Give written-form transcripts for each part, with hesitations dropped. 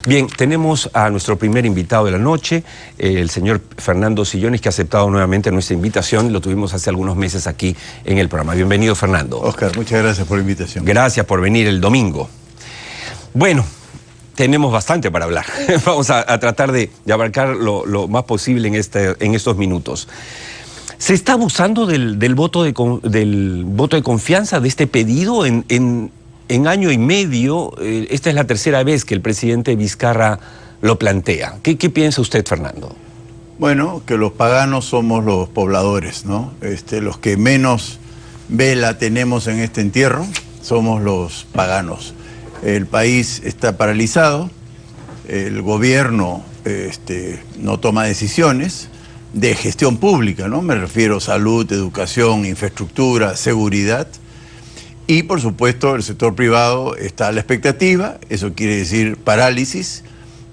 Bien, tenemos a nuestro primer invitado de la noche, el señor Fernando Sillones, que ha aceptado nuevamente nuestra invitación. Lo tuvimos hace algunos meses aquí en el programa. Bienvenido, Fernando. Oscar, muchas gracias por la invitación. Gracias por venir el domingo. Bueno, tenemos bastante para hablar. Vamos a tratar de abarcar lo más posible en estos minutos. ¿Se está abusando del voto de confianza, de este pedido en año y medio? Esta es la tercera vez que el presidente Vizcarra lo plantea. ¿Qué piensa usted, Fernando? Bueno, que los paganos somos los pobladores, ¿no? Los que menos vela tenemos en este entierro somos los paganos. El país está paralizado, el gobierno no toma decisiones de gestión pública, ¿no? Me refiero a salud, educación, infraestructura, seguridad. Y por supuesto el sector privado está a la expectativa, eso quiere decir parálisis,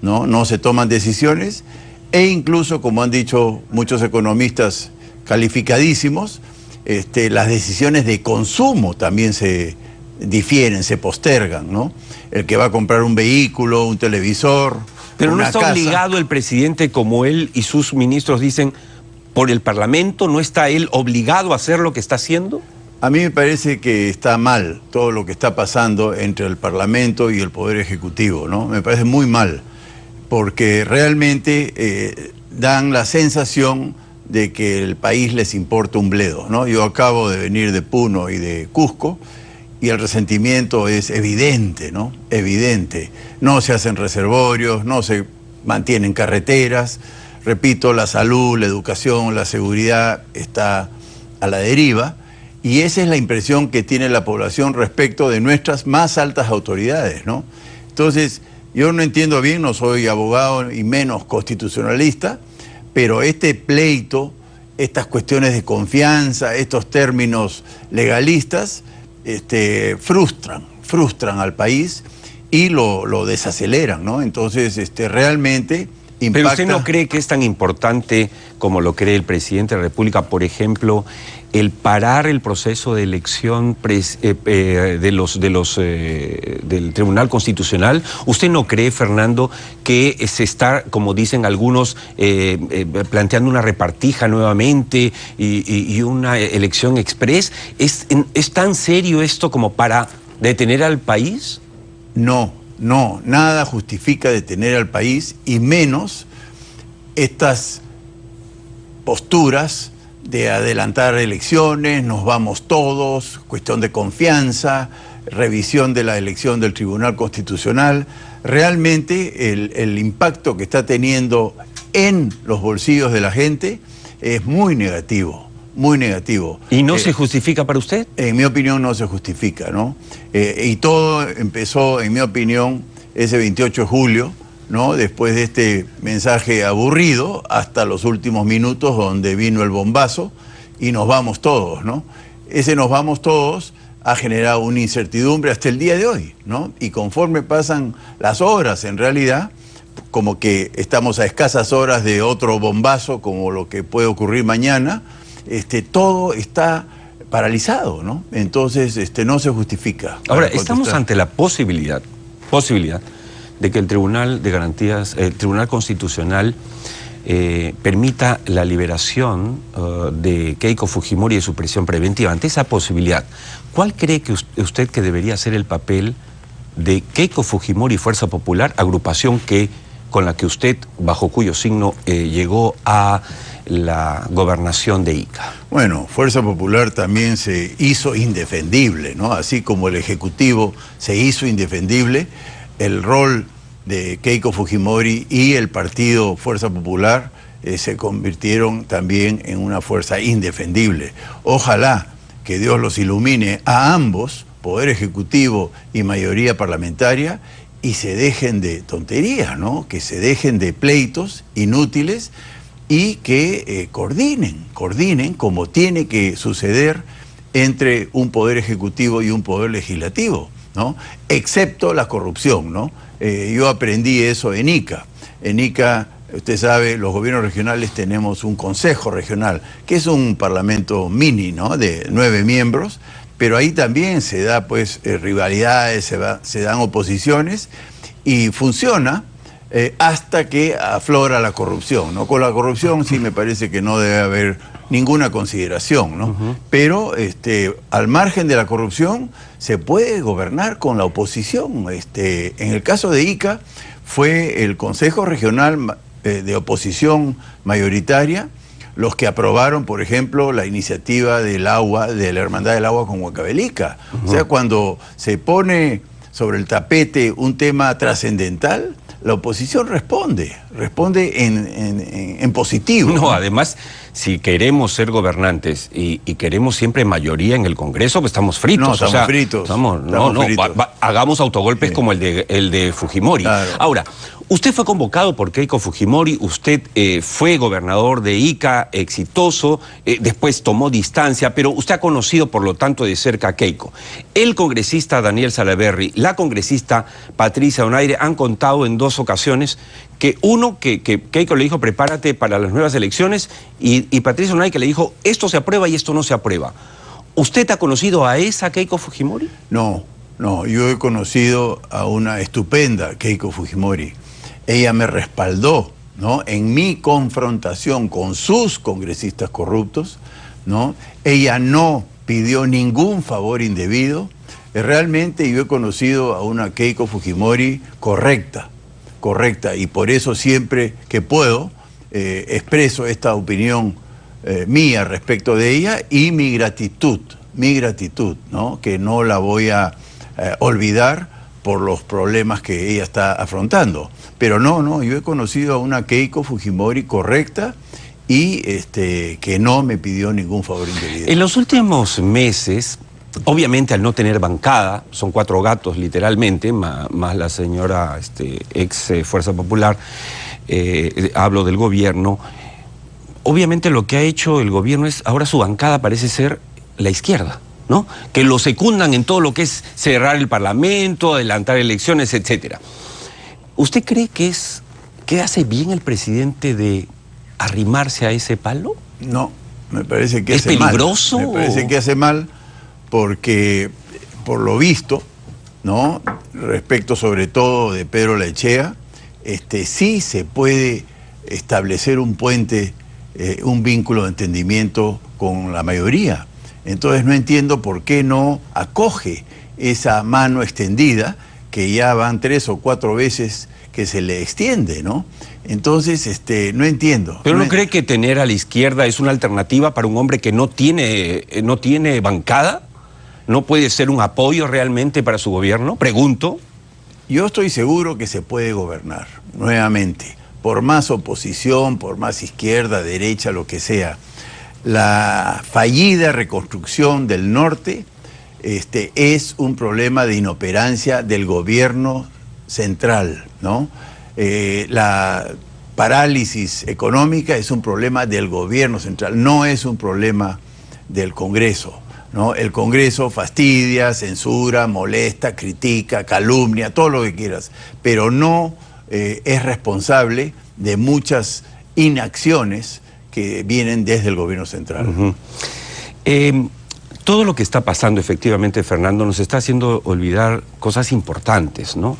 no se toman decisiones e incluso, como han dicho muchos economistas calificadísimos, las decisiones de consumo también se difieren, se postergan, ¿no? El que va a comprar un vehículo, un televisor, pero una no está casa. Obligado el presidente, como él y sus ministros dicen, por el Parlamento, ¿no está él obligado a hacer lo que está haciendo? A mí me parece que está mal todo lo que está pasando entre el Parlamento y el Poder Ejecutivo, ¿no? Me parece muy mal, porque realmente dan la sensación de que el país les importa un bledo, ¿no? Yo acabo de venir de Puno y de Cusco y el resentimiento es evidente, ¿no? Evidente. No se hacen reservorios, no se mantienen carreteras. Repito, la salud, la educación, la seguridad está a la deriva. Y esa es la impresión que tiene la población respecto de nuestras más altas autoridades, ¿no? Entonces, yo no entiendo bien, no soy abogado y menos constitucionalista, pero este pleito, estas cuestiones de confianza, estos términos legalistas, frustran al país y lo desaceleran, ¿no? Entonces, realmente impacta. ¿Pero usted no cree que es tan importante como lo cree el presidente de la República, por ejemplo, el parar el proceso de elección del Tribunal Constitucional? ¿Usted no cree, Fernando, que se está, como dicen algunos, planteando una repartija nuevamente y una elección express? ¿Es tan serio esto como para detener al país? No, nada justifica detener al país y menos estas posturas de adelantar elecciones, nos vamos todos, cuestión de confianza, revisión de la elección del Tribunal Constitucional. Realmente el impacto que está teniendo en los bolsillos de la gente es muy negativo, muy negativo. ¿Y no se justifica para usted? En mi opinión no se justifica, ¿no? Y todo empezó, en mi opinión, ese 28 de julio, ¿no? Después de este mensaje aburrido, hasta los últimos minutos donde vino el bombazo y nos vamos todos, ¿no? Ese nos vamos todos ha generado una incertidumbre hasta el día de hoy, ¿no? Y conforme pasan las horas, en realidad, como que estamos a escasas horas de otro bombazo, como lo que puede ocurrir mañana, todo está paralizado, ¿no? Entonces, no se justifica. Ahora, estamos ante la posibilidad de que el Tribunal de Garantías, el Tribunal Constitucional, permita la liberación de Keiko Fujimori de su prisión preventiva. Ante esa posibilidad, ¿cuál cree que usted que debería ser el papel de Keiko Fujimori y Fuerza Popular, agrupación con la que usted, bajo cuyo signo, llegó a la gobernación de Ica? Bueno, Fuerza Popular también se hizo indefendible, ¿no? Así como el Ejecutivo se hizo indefendible, el rol de Keiko Fujimori y el partido Fuerza Popular se convirtieron también en una fuerza indefendible. Ojalá que Dios los ilumine a ambos, Poder Ejecutivo y mayoría parlamentaria, y se dejen de tonterías, ¿no? Que se dejen de pleitos inútiles y que coordinen como tiene que suceder entre un Poder Ejecutivo y un Poder Legislativo, ¿no? Excepto la corrupción, ¿no? Yo aprendí eso en Ica. En Ica, usted sabe, los gobiernos regionales tenemos un consejo regional, que es un parlamento mini, ¿no? De 9 miembros, pero ahí también se da, pues, rivalidades, se dan oposiciones, y funciona hasta que aflora la corrupción, ¿no? Con la corrupción sí me parece que no debe haber ninguna consideración, ¿no? Pero al margen de la corrupción se puede gobernar con la oposición. En el caso de Ica fue el Consejo Regional de Oposición mayoritaria los que aprobaron, por ejemplo, la iniciativa del agua, de la Hermandad del Agua con Huancavelica. O sea, cuando se pone sobre el tapete un tema trascendental, la oposición responde en positivo. No, además, si queremos ser gobernantes y queremos siempre mayoría en el Congreso, pues estamos fritos. No, estamos fritos. Hagamos autogolpes como el de Fujimori. Claro. Ahora, usted fue convocado por Keiko Fujimori, usted fue gobernador de Ica, exitoso, después tomó distancia, pero usted ha conocido, por lo tanto, de cerca a Keiko. El congresista Daniel Salaverry, la congresista Patricia Donaire han contado en 2 ocasiones que Keiko le dijo prepárate para las nuevas elecciones y Patricia Donaire que le dijo esto se aprueba y esto no se aprueba. ¿Usted ha conocido a esa Keiko Fujimori? No, yo he conocido a una estupenda Keiko Fujimori. Ella me respaldó, ¿no?, en mi confrontación con sus congresistas corruptos, ¿no? Ella no pidió ningún favor indebido. Realmente yo he conocido a una Keiko Fujimori correcta, y por eso siempre que puedo expreso esta opinión mía respecto de ella y mi gratitud, ¿no?, que no la voy a olvidar por los problemas que ella está afrontando. Pero no, yo he conocido a una Keiko Fujimori correcta y que no me pidió ningún favor indebido. En los últimos meses, obviamente al no tener bancada, son 4 gatos literalmente, más la señora ex Fuerza Popular, hablo del gobierno, obviamente lo que ha hecho el gobierno es, ahora su bancada parece ser la izquierda, ¿no? Que lo secundan en todo lo que es cerrar el Parlamento, adelantar elecciones, etcétera. ¿Usted cree que hace bien el presidente de arrimarse a ese palo? No, me parece que hace mal. ¿Es peligroso? Me parece que hace mal porque, por lo visto, ¿no?, respecto sobre todo de Pedro Laechea, sí se puede establecer un puente, un vínculo de entendimiento con la mayoría. Entonces no entiendo por qué no acoge esa mano extendida, que ya van 3 o 4 veces que se le extiende, ¿no? Entonces, no entiendo. ¿Pero no cree que tener a la izquierda es una alternativa para un hombre que no tiene bancada? ¿No puede ser un apoyo realmente para su gobierno? Pregunto. Yo estoy seguro que se puede gobernar, nuevamente, por más oposición, por más izquierda, derecha, lo que sea. La fallida reconstrucción del norte es un problema de inoperancia del gobierno central, ¿no? La parálisis económica es un problema del gobierno central, no es un problema del Congreso, ¿no? El Congreso fastidia, censura, molesta, critica, calumnia, todo lo que quieras, pero no es responsable de muchas inacciones que vienen desde el gobierno central. Todo lo que está pasando, efectivamente, Fernando, nos está haciendo olvidar cosas importantes, ¿no?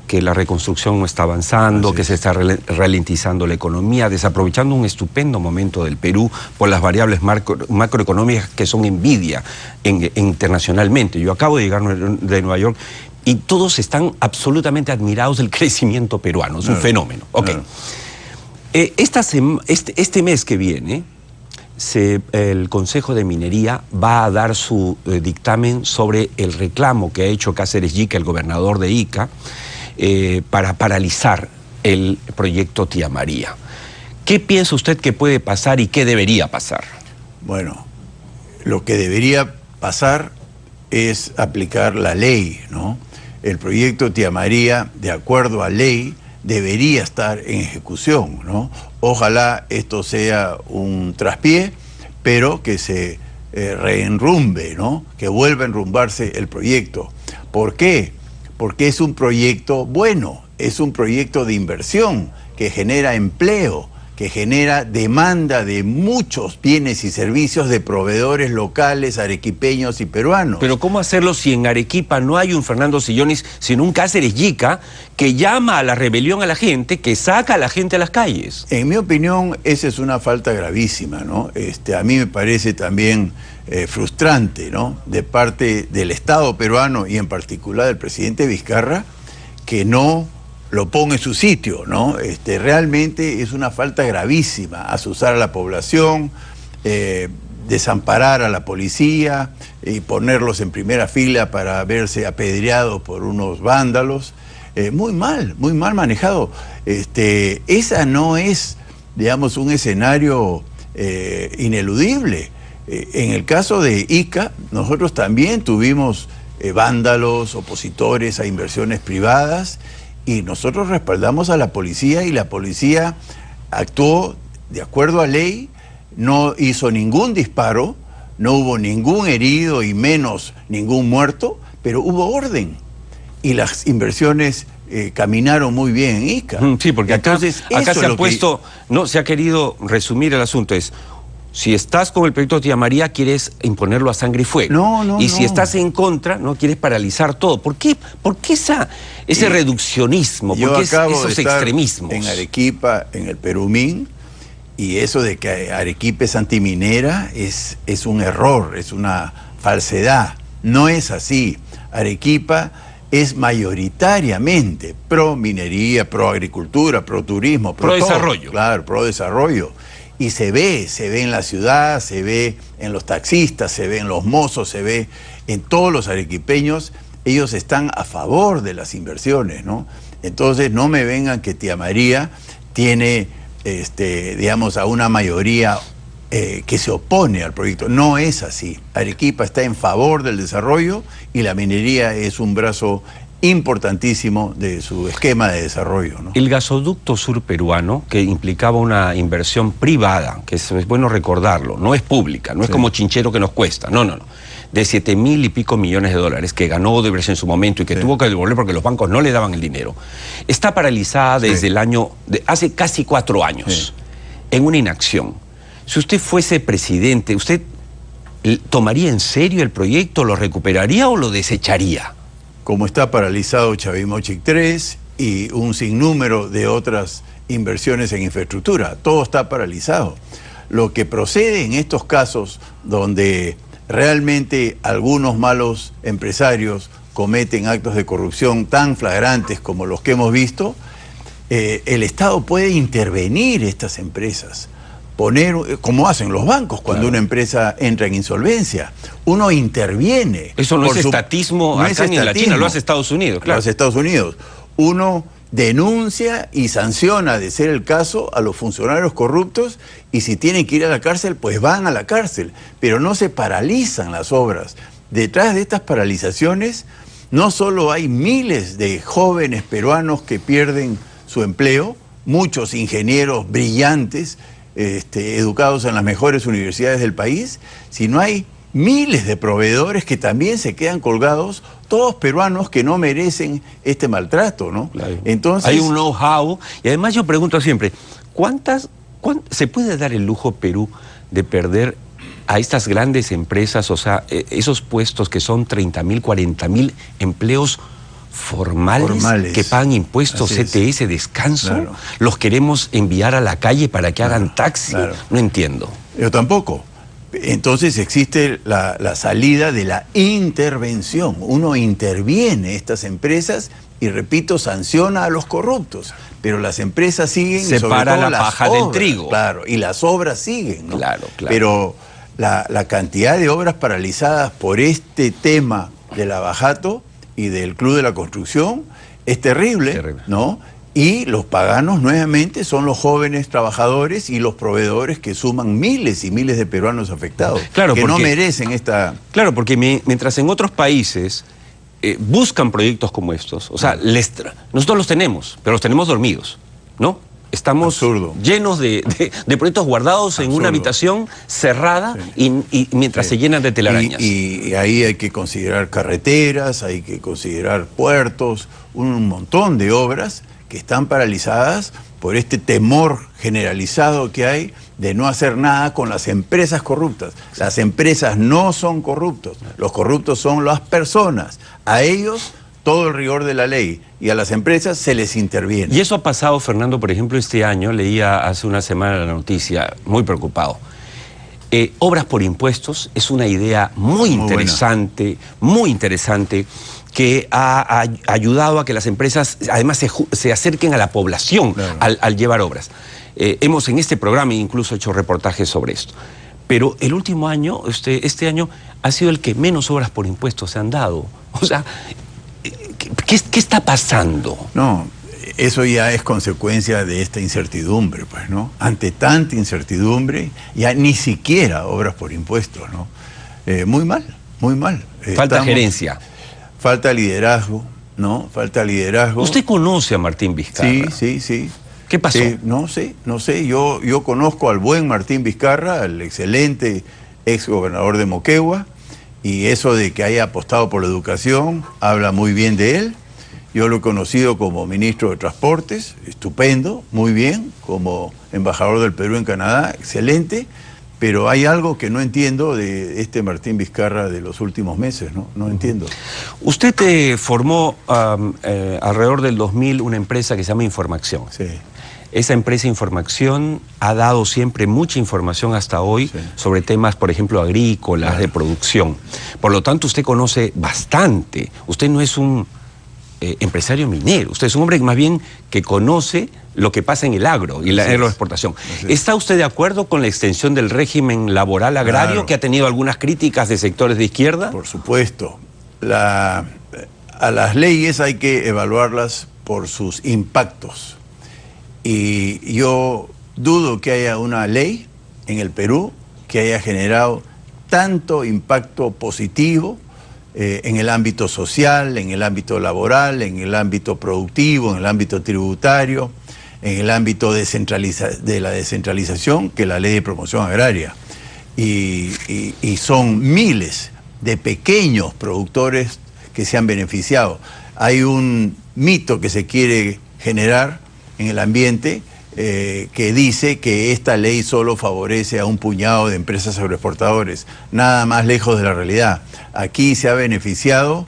Que la reconstrucción no está avanzando, que se está ralentizando la economía, desaprovechando un estupendo momento del Perú por las variables macroeconómicas que son envidia internacionalmente. Yo acabo de llegar de Nueva York y todos están absolutamente admirados del crecimiento peruano, es un fenómeno. Okay. Este mes que viene, el Consejo de Minería va a dar su dictamen sobre el reclamo que ha hecho Cáceres Yica, el gobernador de Ica, para paralizar el proyecto Tía María. ¿Qué piensa usted que puede pasar y qué debería pasar? Bueno, lo que debería pasar es aplicar la ley, ¿no? El proyecto Tía María, de acuerdo a ley, debería estar en ejecución, ¿no? Ojalá esto sea un traspié, pero que se reenrumbe, ¿no? Que vuelva a enrumbarse el proyecto. ¿Por qué? Porque es un proyecto bueno, es un proyecto de inversión que genera empleo, que genera demanda de muchos bienes y servicios de proveedores locales, arequipeños y peruanos. Pero ¿cómo hacerlo si en Arequipa no hay un Fernando Sillonis, sino un Cáceres Yica que llama a la rebelión a la gente, que saca a la gente a las calles? En mi opinión, esa es una falta gravísima, ¿no? A mí me parece también frustrante, ¿no?, de parte del Estado peruano y en particular del presidente Vizcarra, que no lo ponga en su sitio, ¿no? Realmente es una falta gravísima, asusar a la población, desamparar a la policía y ponerlos en primera fila para verse apedreados por unos vándalos. Muy mal manejado. Esa no es, digamos, un escenario ineludible. En el caso de Ica, nosotros también tuvimos vándalos, opositores a inversiones privadas, y nosotros respaldamos a la policía y la policía actuó de acuerdo a ley, no hizo ningún disparo, no hubo ningún herido y menos ningún muerto, pero hubo orden y las inversiones caminaron muy bien en Ica. Sí, porque acá se ha puesto, no, se ha querido resumir el asunto, es: si estás con el proyecto Tía María, quieres imponerlo a sangre y fuego. Y si estás en contra, no quieres paralizar todo. ¿Por qué ese reduccionismo? ¿Por qué esos extremismos? En Arequipa, en el Perumín, y eso de que Arequipa es antiminera es un error, es una falsedad. No es así. Arequipa es mayoritariamente pro minería, pro agricultura, pro turismo, pro desarrollo. Claro, pro desarrollo. Y se ve en la ciudad, se ve en los taxistas, se ve en los mozos, se ve en todos los arequipeños. Ellos están a favor de las inversiones, ¿no? Entonces no me vengan que Tía María tiene, digamos, a una mayoría que se opone al proyecto. No es así. Arequipa está en favor del desarrollo y la minería es un brazo importantísimo de su esquema de desarrollo, ¿no? El gasoducto sur peruano, que implicaba una inversión privada, que es bueno recordarlo, no es pública, no es como Chinchero que nos cuesta, no, de 7.000 y pico millones de dólares que ganó Odebrecht en su momento y que tuvo que devolver porque los bancos no le daban el dinero, está paralizada desde el año, hace casi 4 años, en una inacción. Si usted fuese presidente, ¿usted tomaría en serio el proyecto, lo recuperaría o lo desecharía? Como está paralizado Chavimochic 3 y un sinnúmero de otras inversiones en infraestructura, todo está paralizado. Lo que procede en estos casos donde realmente algunos malos empresarios cometen actos de corrupción tan flagrantes como los que hemos visto, el Estado puede intervenir estas empresas, poner, como hacen los bancos cuando una empresa entra en insolvencia. Uno interviene. Eso no es estatismo acá ni en la China, lo hace Estados Unidos, claro. Lo hace Estados Unidos. Uno denuncia y sanciona, de ser el caso, a los funcionarios corruptos, y si tienen que ir a la cárcel, pues van a la cárcel. Pero no se paralizan las obras. Detrás de estas paralizaciones no solo hay miles de jóvenes peruanos que pierden su empleo, muchos ingenieros brillantes, educados en las mejores universidades del país, sino hay miles de proveedores que también se quedan colgados, todos peruanos que no merecen este maltrato, ¿no? Claro. Entonces, hay un know-how, y además yo pregunto siempre, ¿se puede dar el lujo Perú de perder a estas grandes empresas, o sea, esos puestos que son 30.000, 40.000 empleos formales que pagan impuestos, CTS, descanso? Claro. ¿Los queremos enviar a la calle para que hagan taxi? Claro. No entiendo. Yo tampoco. Entonces existe la salida de la intervención. Uno interviene estas empresas y, repito, sanciona a los corruptos. Pero las empresas siguen, separa la paja del trigo. Claro, y las obras siguen, ¿no? Claro. Pero la cantidad de obras paralizadas por este tema de la Bajato y del Club de la Construcción es terrible, ¿no? Y los paganos nuevamente son los jóvenes trabajadores y los proveedores que suman miles y miles de peruanos afectados, que no merecen esta... Claro, porque mientras en otros países buscan proyectos como estos, o sea, nosotros los tenemos, pero los tenemos dormidos, ¿no? Estamos llenos de proyectos guardados en una habitación cerrada y mientras se llenan de telarañas. Y ahí hay que considerar carreteras, hay que considerar puertos, un montón de obras que están paralizadas por este temor generalizado que hay de no hacer nada con las empresas corruptas. Las empresas no son corruptos, los corruptos son las personas. A ellos todo el rigor de la ley y a las empresas se les interviene. Y eso ha pasado, Fernando, por ejemplo, este año, leía hace una semana la noticia, muy preocupado. Obras por impuestos es una idea muy interesante, que ha ayudado a que las empresas además se acerquen a la población, claro, al llevar obras. Hemos en este programa incluso hecho reportajes sobre esto. Pero el último año, este año, ha sido el que menos obras por impuestos se han dado. O sea, ¿qué está pasando? No, eso ya es consecuencia de esta incertidumbre, pues, ¿no? Ante tanta incertidumbre, ya ni siquiera obras por impuestos, ¿no? Muy mal, muy mal. Falta gerencia. Falta liderazgo, ¿no? Falta liderazgo. ¿Usted conoce a Martín Vizcarra? Sí. ¿Qué pasó? No sé. Yo conozco al buen Martín Vizcarra, al excelente ex gobernador de Moquegua, y eso de que haya apostado por la educación habla muy bien de él. Yo lo he conocido como ministro de Transportes, estupendo, muy bien, como embajador del Perú en Canadá, excelente, pero hay algo que no entiendo de este Martín Vizcarra de los últimos meses, ¿no? No entiendo. Usted formó alrededor del 2000 una empresa que se llama Información. Sí. Esa empresa Información ha dado siempre mucha información hasta hoy, sí, sobre temas, por ejemplo, agrícolas, claro, de producción. Por lo tanto, usted conoce bastante. Usted no es un empresario minero, usted es un hombre más bien que conoce lo que pasa en el agro y en la agroexportación. ¿Está usted de acuerdo con la extensión del régimen laboral agrario, claro, que ha tenido algunas críticas de sectores de izquierda? Por supuesto. A las leyes hay que evaluarlas por sus impactos. Y yo dudo que haya una ley en el Perú que haya generado tanto impacto positivo en el ámbito social, en el ámbito laboral, en el ámbito productivo, en el ámbito tributario, en el ámbito de la descentralización, que la ley de promoción agraria. Y son miles de pequeños productores que se han beneficiado. Hay un mito que se quiere generar en el ambiente que dice que esta ley solo favorece a un puñado de empresas agroexportadores. Nada más lejos de la realidad. Aquí se ha beneficiado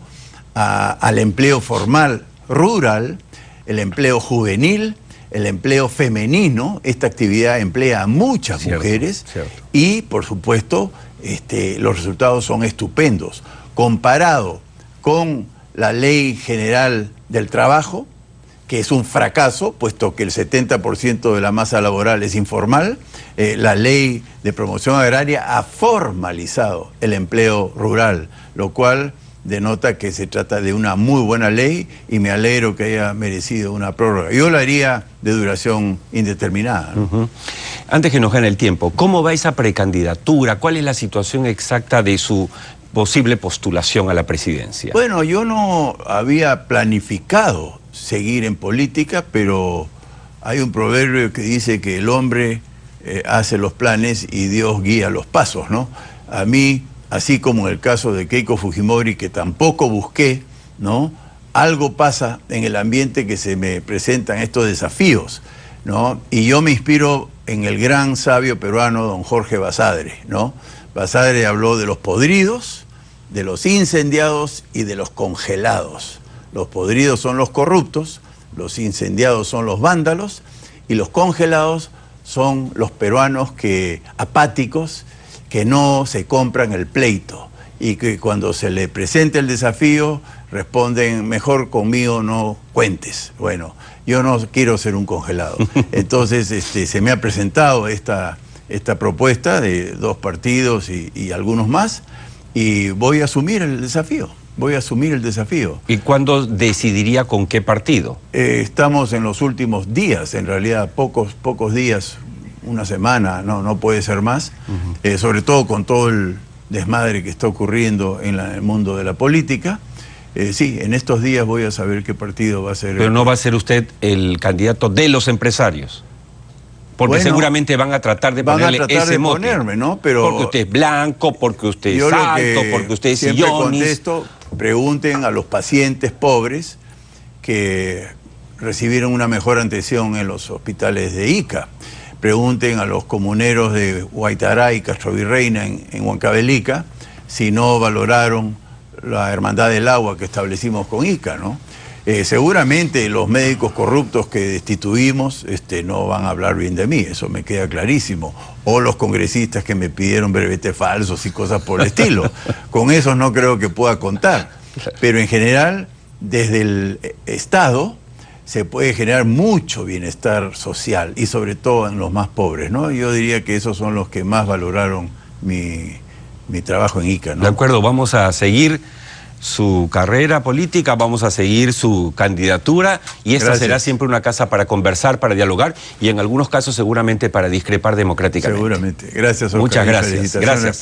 al empleo formal rural, el empleo juvenil, el empleo femenino. Esta actividad emplea a muchas mujeres, y por supuesto los resultados son estupendos. Comparado con la Ley General del Trabajo, que es un fracaso, puesto que el 70% de la masa laboral es informal, la ley de promoción agraria ha formalizado el empleo rural, lo cual denota que se trata de una muy buena ley, y me alegro que haya merecido una prórroga. Yo la haría de duración indeterminada, ¿no? Antes que nos gane el tiempo, ¿cómo va esa precandidatura? ¿Cuál es la situación exacta de su posible postulación a la presidencia? Bueno, yo no había planificado seguir en política, pero hay un proverbio que dice que el hombre hace los planes y Dios guía los pasos, ¿no? A mí, así como en el caso de Keiko Fujimori, que tampoco busqué, ¿no? Algo pasa en el ambiente que se me presentan estos desafíos, ¿no? Y yo me inspiro en el gran sabio peruano, don Jorge Basadre, ¿no? Basadre habló de los podridos, de los incendiados y de los congelados. Los podridos son los corruptos, los incendiados son los vándalos, y los congelados son los peruanos apáticos, que no se compran el pleito, y que cuando se le presenta el desafío responden: mejor conmigo no cuentes. Bueno, yo no quiero ser un congelado. Entonces se me ha presentado esta propuesta de 2 partidos y algunos más, y voy a asumir el desafío. ¿Y cuándo decidiría con qué partido? Estamos en los últimos días, en realidad pocos días, una semana, no puede ser más, sobre todo con todo el desmadre que está ocurriendo en el mundo de la política. Sí, en estos días voy a saber qué partido va a ser. Pero no va a ser usted el candidato de los empresarios. Porque bueno, seguramente van a tratar de ponerle ese mote. ¿No? Pero porque usted es blanco, porque usted es alto, porque usted es sillonis. Contesto, pregunten a los pacientes pobres que recibieron una mejor atención en los hospitales de Ica. Pregunten a los comuneros de Huaytará y Castrovirreyna en Huancavelica si no valoraron la hermandad del agua que establecimos con Ica, ¿no? Seguramente los médicos corruptos que destituimos no van a hablar bien de mí, eso me queda clarísimo. O los congresistas que me pidieron brevetes falsos y cosas por el estilo. Con esos no creo que pueda contar. Pero en general, desde el Estado se puede generar mucho bienestar social y sobre todo en los más pobres, ¿no? Yo diría que esos son los que más valoraron mi trabajo en Ica, ¿no? De acuerdo, vamos a seguir su carrera política, vamos a seguir su candidatura y esta será siempre una casa para conversar, para dialogar y en algunos casos seguramente para discrepar democráticamente. Seguramente. Gracias, Oscar. Muchas gracias. Gracias.